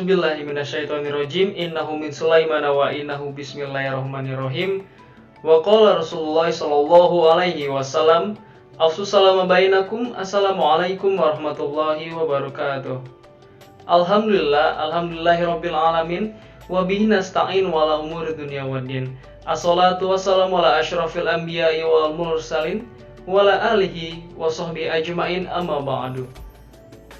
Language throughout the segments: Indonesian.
A'udzubillahi minasyaitonirrajim. Innahu min Sulaiman wa innahu bismillahirrahmanirrahim. Wa qala Rasulullah sallallahu alaihi wasallam, afsus salama bainakum. Assalamualaikum warahmatullahi wabarakatuh. Alhamdulillahirabbil alamin wa bihi nasta'in wala umuri dunya waddin. Assalatu wassalamu ala asyrafil anbiya'i wal mursalin wa ala alihi wa sahbihi ajmain, amma ba'du.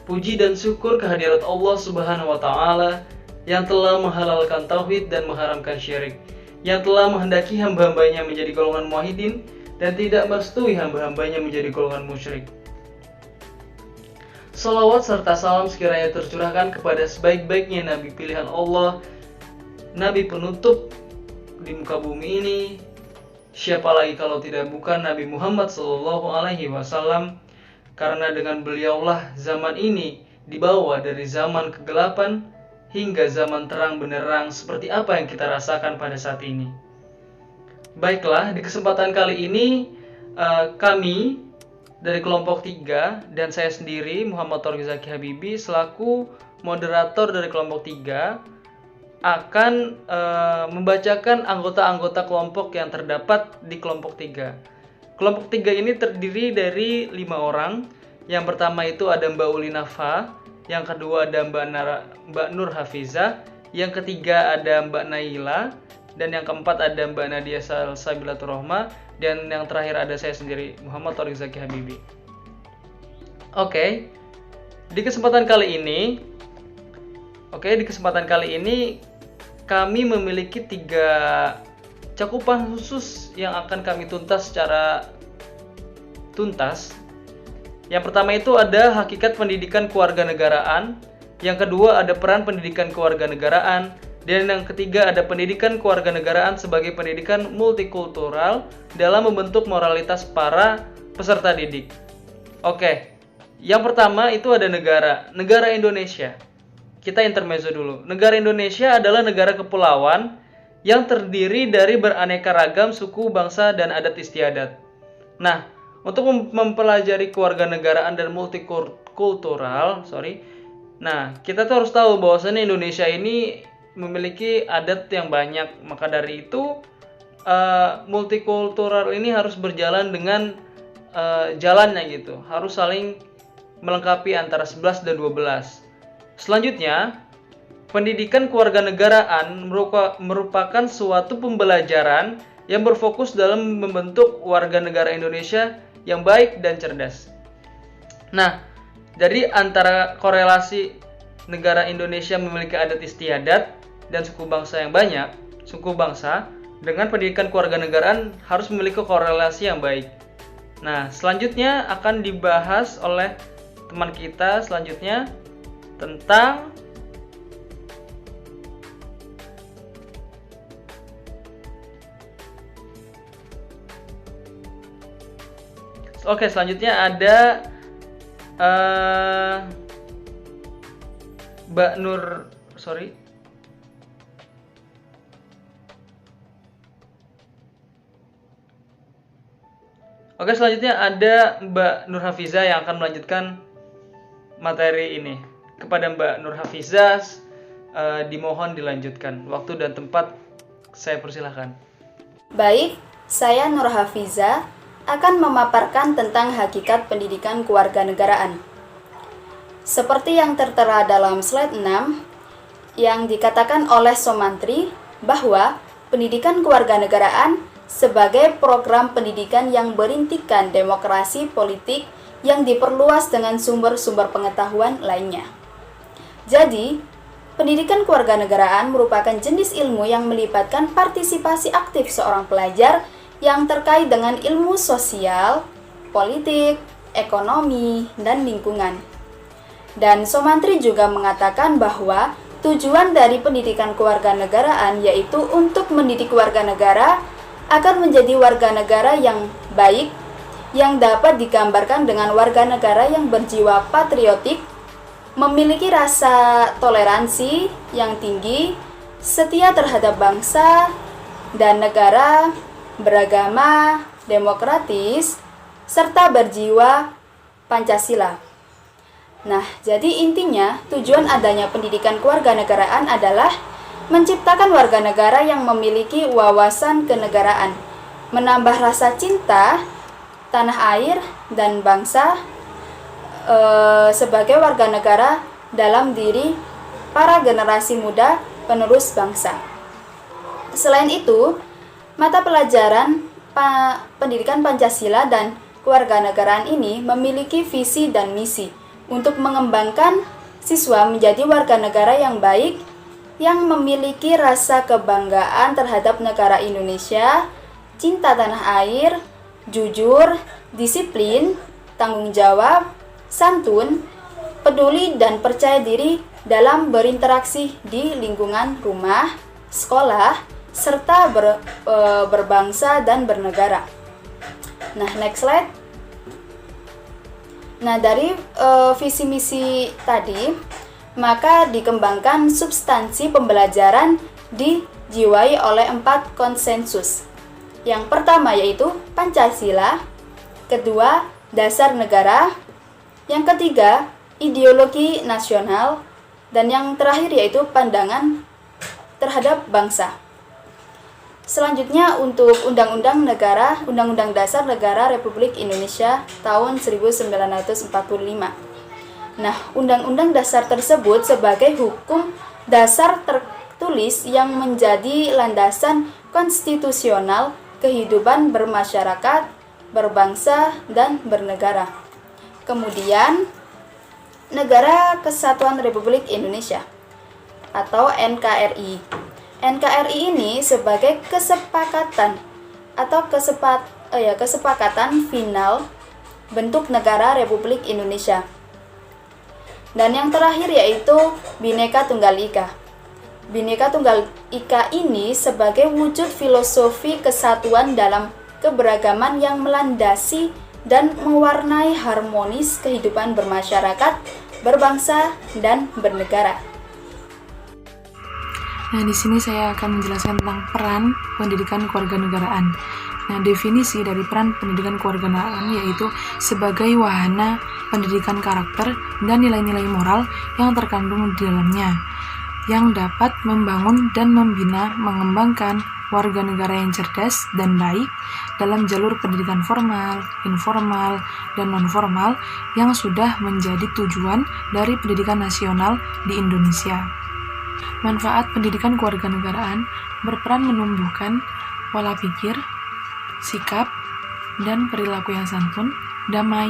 Puji dan syukur kehadirat Allah Subhanahu wa taala yang telah menghalalkan tauhid dan mengharamkan syirik, yang telah menghendaki hamba-hambanya menjadi golongan muwahhidin dan tidak merestui hamba-hambanya menjadi golongan musyrik. Salawat serta salam sekiranya tercurahkan kepada sebaik-baiknya Nabi pilihan Allah, Nabi penutup di muka bumi ini. Siapa lagi kalau tidak bukan Nabi Muhammad SAW, karena dengan beliaulah zaman ini dibawa dari zaman kegelapan hingga zaman terang benderang seperti apa yang kita rasakan pada saat ini. Baiklah, di kesempatan kali ini kami dari kelompok 3 dan saya sendiri Muhammad Thawfiq Zaki Habibi selaku moderator dari kelompok 3 akan membacakan anggota-anggota kelompok yang terdapat di kelompok 3. Kelompok 3 ini terdiri dari 5 orang. Yang pertama itu ada Mbak Uli Nafa, yang kedua ada Mbak Nur Hafizah, yang ketiga ada Mbak Naila, dan yang keempat ada Mbak Nadia Salsabilatur Rahmah, dan yang terakhir ada saya sendiri Muhammad Thawfiq Zaki Habibi. Oke. Di kesempatan kali ini kami memiliki 3 cakupan khusus yang akan kami tuntas secara tuntas. Yang pertama itu ada hakikat pendidikan kewarganegaraan, yang kedua ada peran pendidikan kewarganegaraan, dan yang ketiga ada pendidikan kewarganegaraan sebagai pendidikan multikultural dalam membentuk moralitas para peserta didik. Oke, yang pertama itu ada negara Indonesia. Kita intermezzo dulu. Negara Indonesia adalah negara kepulauan yang terdiri dari beraneka ragam suku, bangsa, dan adat istiadat. Nah, untuk mempelajari kewarganegaraan dan multikultural, kita tuh harus tahu bahwasannya Indonesia ini memiliki adat yang banyak. Maka dari itu, multikultural ini harus berjalan dengan jalannya gitu. Harus saling melengkapi antara 11 dan 12. Selanjutnya, pendidikan kewarganegaraan merupakan suatu pembelajaran yang berfokus dalam membentuk warga negara Indonesia yang baik dan cerdas. Nah, dari antara korelasi negara Indonesia memiliki adat istiadat dan suku bangsa yang banyak, dengan pendidikan kewarganegaraan harus memiliki korelasi yang baik. Nah, selanjutnya akan dibahas oleh teman kita selanjutnya tentang selanjutnya ada Mbak Nur, selanjutnya ada Mbak Nur Hafizah yang akan melanjutkan materi ini. Kepada Mbak Nur Hafizah dimohon dilanjutkan. Waktu dan tempat saya persilahkan. Baik, saya Nur Hafizah akan memaparkan tentang hakikat pendidikan kewarganegaraan. Seperti yang tertera dalam slide 6 yang dikatakan oleh Somantri bahwa pendidikan kewarganegaraan sebagai program pendidikan yang berintikan demokrasi politik yang diperluas dengan sumber-sumber pengetahuan lainnya. Jadi, pendidikan kewarganegaraan merupakan jenis ilmu yang melibatkan partisipasi aktif seorang pelajar yang terkait dengan ilmu sosial, politik, ekonomi, dan lingkungan. Dan Somantri juga mengatakan bahwa tujuan dari pendidikan kewarganegaraan yaitu untuk mendidik warga negara agar menjadi warga negara yang baik, yang dapat digambarkan dengan warga negara yang berjiwa patriotik, memiliki rasa toleransi yang tinggi, setia terhadap bangsa dan negara, beragama, demokratis, serta berjiwa Pancasila. Nah, jadi intinya tujuan adanya pendidikan kewarganegaraan adalah menciptakan warga negara yang memiliki wawasan kenegaraan, menambah rasa cinta tanah air dan bangsa sebagai warga negara dalam diri para generasi muda penerus bangsa. Selain itu, mata pelajaran pendidikan Pancasila dan kewarganegaraan ini memiliki visi dan misi untuk mengembangkan siswa menjadi warga negara yang baik, yang memiliki rasa kebanggaan terhadap negara Indonesia, cinta tanah air, jujur, disiplin, tanggung jawab, santun, peduli dan percaya diri dalam berinteraksi di lingkungan rumah, sekolah, serta berbangsa dan bernegara. Nah, next slide. Nah, dari visi misi tadi, maka dikembangkan substansi pembelajaran dijiwai oleh 4 konsensus. Yang pertama yaitu Pancasila, kedua dasar negara, yang ketiga ideologi nasional, dan yang terakhir yaitu pandangan terhadap bangsa. Selanjutnya untuk Undang-Undang Dasar Negara Republik Indonesia tahun 1945. Nah, Undang-Undang Dasar tersebut sebagai hukum dasar tertulis yang menjadi landasan konstitusional kehidupan bermasyarakat, berbangsa, dan bernegara. Kemudian, Negara Kesatuan Republik Indonesia atau NKRI. NKRI ini sebagai kesepakatan atau kesepakatan final bentuk negara Republik Indonesia. Dan yang terakhir yaitu Bhinneka Tunggal Ika. Bhinneka Tunggal Ika ini sebagai wujud filosofi kesatuan dalam keberagaman yang melandasi dan mewarnai harmonis kehidupan bermasyarakat, berbangsa, dan bernegara. Nah, di sini saya akan menjelaskan tentang peran pendidikan kewarganegaraan. Nah, definisi dari peran pendidikan kewarganegaraan yaitu sebagai wahana pendidikan karakter dan nilai-nilai moral yang terkandung di dalamnya, yang dapat membangun dan membina mengembangkan warga negara yang cerdas dan baik dalam jalur pendidikan formal, informal, dan non-formal yang sudah menjadi tujuan dari pendidikan nasional di Indonesia. Manfaat pendidikan kewarganegaraan berperan menumbuhkan pola pikir, sikap, dan perilaku yang santun, damai,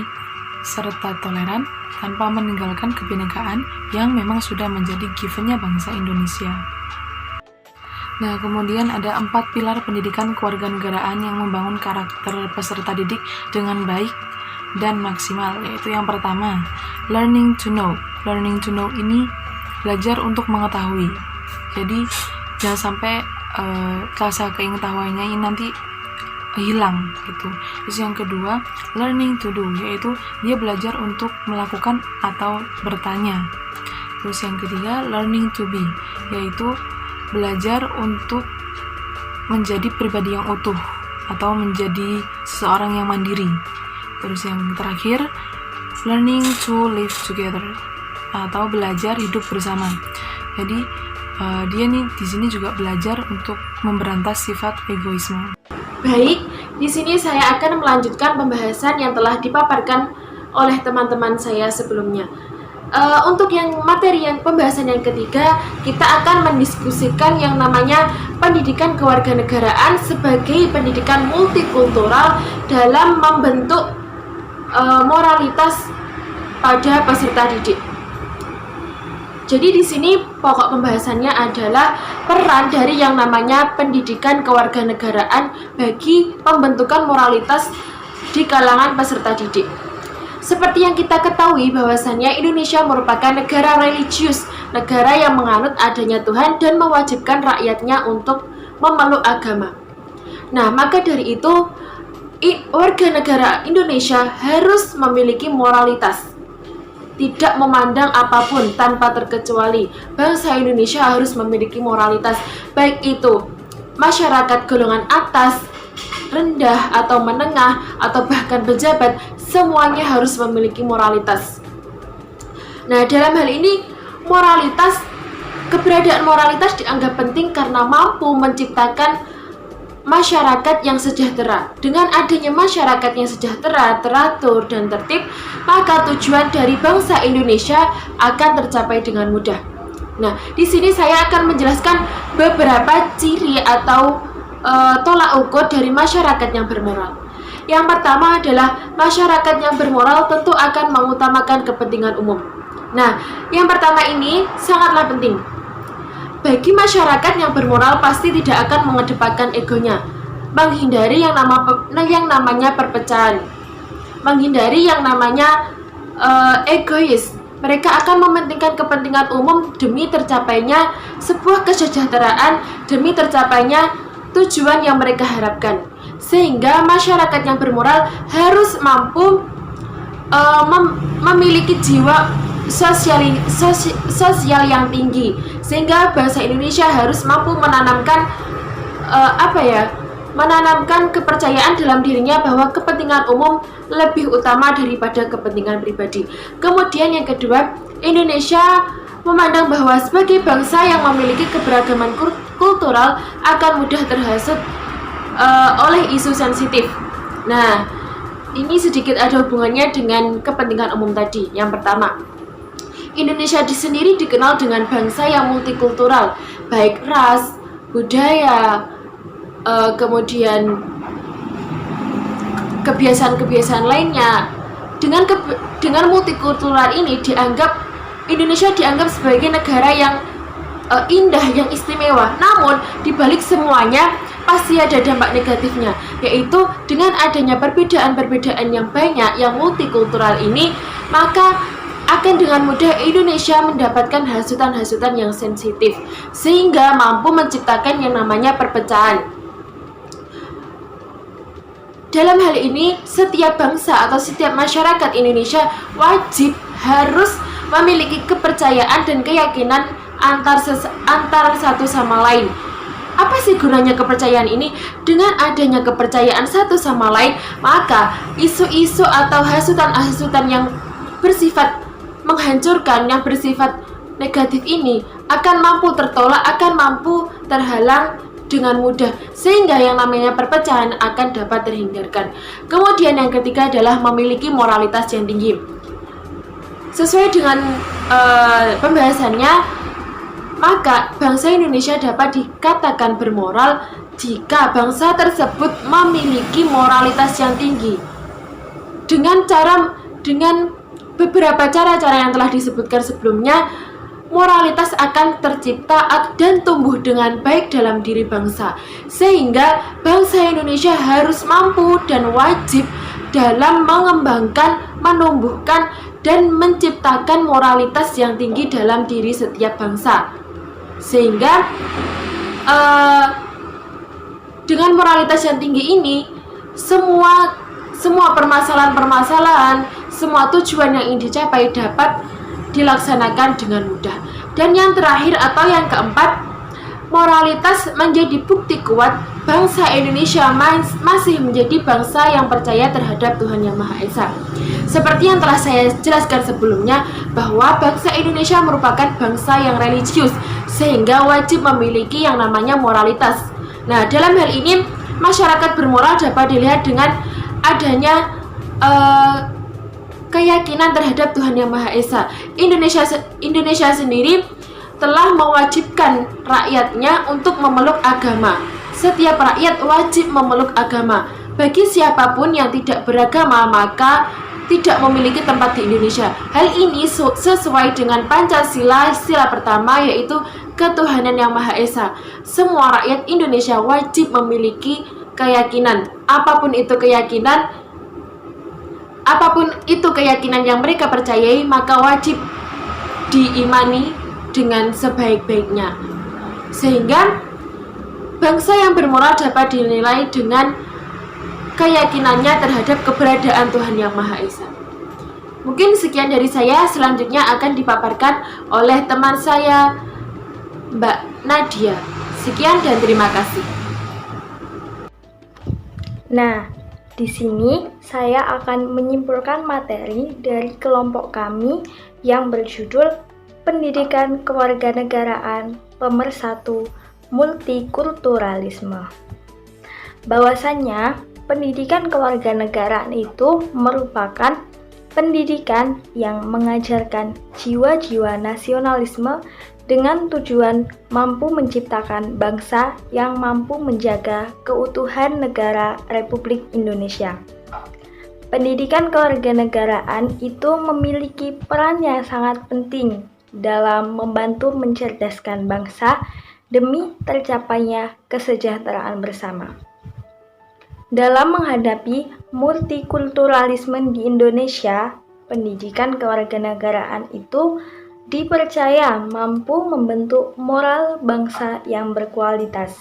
serta toleran tanpa meninggalkan kebinekaan yang memang sudah menjadi givennya bangsa Indonesia. Nah, kemudian ada 4 pilar pendidikan kewarganegaraan yang membangun karakter peserta didik dengan baik dan maksimal, yaitu yang pertama, learning to know. Learning to know ini belajar untuk mengetahui. Jadi jangan sampai rasa keingetahuannya ini nanti hilang gitu. Terus yang kedua, learning to do, yaitu dia belajar untuk melakukan atau bertanya. Terus yang ketiga, learning to be, yaitu belajar untuk menjadi pribadi yang utuh atau menjadi seseorang yang mandiri. Terus yang terakhir, learning to live together, atau belajar hidup bersama. Jadi dia nih di sini juga belajar untuk memberantas sifat egoisme. Baik, di sini saya akan melanjutkan pembahasan yang telah dipaparkan oleh teman-teman saya sebelumnya. Untuk yang materi yang pembahasan yang ketiga, kita akan mendiskusikan yang namanya pendidikan kewarganegaraan sebagai pendidikan multikultural dalam membentuk moralitas pada peserta didik. Jadi di sini pokok pembahasannya adalah peran dari yang namanya pendidikan kewarganegaraan bagi pembentukan moralitas di kalangan peserta didik. Seperti yang kita ketahui bahwasannya Indonesia merupakan negara religius, negara yang menganut adanya Tuhan dan mewajibkan rakyatnya untuk memeluk agama. Nah, maka dari itu warga negara Indonesia harus memiliki moralitas. Tidak memandang apapun tanpa terkecuali, bangsa Indonesia harus memiliki moralitas, baik itu masyarakat golongan atas, rendah atau menengah, atau bahkan pejabat, semuanya harus memiliki moralitas. Nah, dalam hal ini keberadaan moralitas dianggap penting karena mampu menciptakan masyarakat yang sejahtera. Dengan adanya masyarakat yang sejahtera, teratur, dan tertib, maka tujuan dari bangsa Indonesia akan tercapai dengan mudah. Nah, di sini saya akan menjelaskan beberapa ciri atau tolak ukur dari masyarakat yang bermoral. Yang pertama adalah masyarakat yang bermoral tentu akan mengutamakan kepentingan umum. Nah, yang pertama ini sangatlah penting. Bagi masyarakat yang bermoral pasti tidak akan mengedepankan egonya, menghindari yang namanya perpecahan, menghindari yang namanya egois. Mereka akan mementingkan kepentingan umum demi tercapainya sebuah kesejahteraan, demi tercapainya tujuan yang mereka harapkan. Sehingga masyarakat yang bermoral harus mampu memiliki jiwa sosial yang tinggi, sehingga bangsa Indonesia harus mampu menanamkan kepercayaan dalam dirinya bahwa kepentingan umum lebih utama daripada kepentingan pribadi. Kemudian yang kedua, Indonesia memandang bahwa sebagai bangsa yang memiliki keberagaman kultural akan mudah terhasut oleh isu sensitif. Nah, ini sedikit ada hubungannya dengan kepentingan umum tadi. Yang pertama, Indonesia sendiri dikenal dengan bangsa yang multikultural, baik ras, budaya, kemudian kebiasaan-kebiasaan lainnya. Dengan multikultural ini Indonesia dianggap sebagai negara yang indah, yang istimewa. Namun di balik semuanya pasti ada dampak negatifnya, yaitu dengan adanya perbedaan-perbedaan yang banyak, yang multikultural ini, maka akan dengan mudah Indonesia mendapatkan hasutan-hasutan yang sensitif, sehingga mampu menciptakan yang namanya perpecahan. Dalam hal ini, setiap bangsa atau setiap masyarakat Indonesia wajib harus memiliki kepercayaan dan keyakinan antar satu sama lain. Apa sih gunanya kepercayaan ini? Dengan adanya kepercayaan satu sama lain, maka isu-isu atau hasutan-hasutan yang bersifat menghancurkan, yang bersifat negatif ini akan mampu tertolak, akan mampu terhalang dengan mudah, sehingga yang namanya perpecahan akan dapat terhindarkan. Kemudian yang ketiga adalah memiliki moralitas yang tinggi. Sesuai dengan pembahasannya, maka bangsa Indonesia dapat dikatakan bermoral jika bangsa tersebut memiliki moralitas yang tinggi. Dengan beberapa cara-cara yang telah disebutkan sebelumnya, moralitas akan tercipta dan tumbuh dengan baik dalam diri bangsa, sehingga bangsa Indonesia harus mampu dan wajib dalam mengembangkan, menumbuhkan, dan menciptakan moralitas yang tinggi dalam diri setiap bangsa. Sehingga dengan moralitas yang tinggi ini, semua permasalahan-permasalahan, semua tujuan yang ingin dicapai dapat dilaksanakan dengan mudah. Dan yang terakhir atau yang keempat, moralitas menjadi bukti kuat bangsa Indonesia masih menjadi bangsa yang percaya terhadap Tuhan Yang Maha Esa. Seperti yang telah saya jelaskan sebelumnya, bahwa bangsa Indonesia merupakan bangsa yang religius, sehingga wajib memiliki yang namanya moralitas. Nah, dalam hal ini, masyarakat bermoral dapat dilihat dengan adanya keyakinan terhadap Tuhan Yang Maha Esa. Indonesia sendiri telah mewajibkan rakyatnya untuk memeluk agama. Setiap rakyat wajib memeluk agama. Bagi siapapun yang tidak beragama, maka tidak memiliki tempat di Indonesia. Hal ini sesuai dengan Pancasila, sila pertama, yaitu ketuhanan Yang Maha Esa. Semua rakyat Indonesia wajib memiliki keyakinan. Apapun itu keyakinan yang mereka percayai, maka wajib diimani dengan sebaik-baiknya. Sehingga bangsa yang bermoral dapat dinilai dengan keyakinannya terhadap keberadaan Tuhan Yang Maha Esa. Mungkin sekian dari saya, selanjutnya akan dipaparkan oleh teman saya, Mbak Nadia. Sekian dan terima kasih. Nah, di sini saya akan menyimpulkan materi dari kelompok kami yang berjudul Pendidikan Kewarganegaraan Pemersatu Multikulturalisme. Bahwasannya, pendidikan kewarganegaraan itu merupakan pendidikan yang mengajarkan jiwa-jiwa nasionalisme dengan tujuan mampu menciptakan bangsa yang mampu menjaga keutuhan negara Republik Indonesia. Pendidikan kewarganegaraan itu memiliki peran yang sangat penting dalam membantu mencerdaskan bangsa demi tercapainya kesejahteraan bersama. Dalam menghadapi multikulturalisme di Indonesia, pendidikan kewarganegaraan itu dipercaya mampu membentuk moral bangsa yang berkualitas.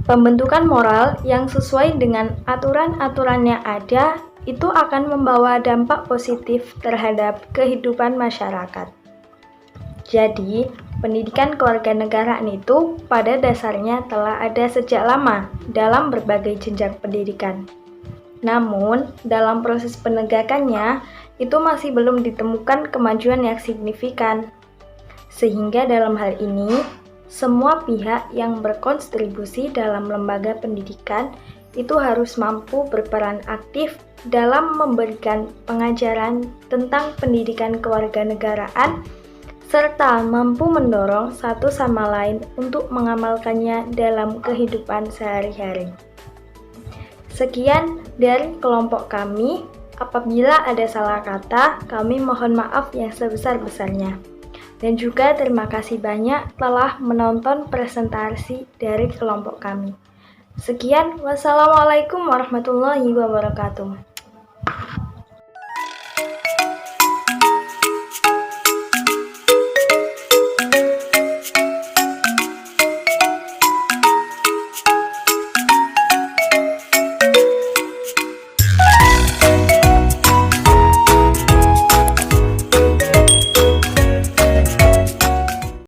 Pembentukan moral yang sesuai dengan aturan-aturan yang ada itu akan membawa dampak positif terhadap kehidupan masyarakat. Jadi, pendidikan kewarganegaraan itu pada dasarnya telah ada sejak lama dalam berbagai jenjang pendidikan. Namun, dalam proses penegakannya, itu masih belum ditemukan kemajuan yang signifikan. Sehingga dalam hal ini, semua pihak yang berkontribusi dalam lembaga pendidikan itu harus mampu berperan aktif dalam memberikan pengajaran tentang pendidikan kewarganegaraan serta mampu mendorong satu sama lain untuk mengamalkannya dalam kehidupan sehari-hari. Sekian dari kelompok kami. Apabila ada salah kata, kami mohon maaf yang sebesar-besarnya. Dan juga terima kasih banyak telah menonton presentasi dari kelompok kami. Sekian, wassalamualaikum warahmatullahi wabarakatuh.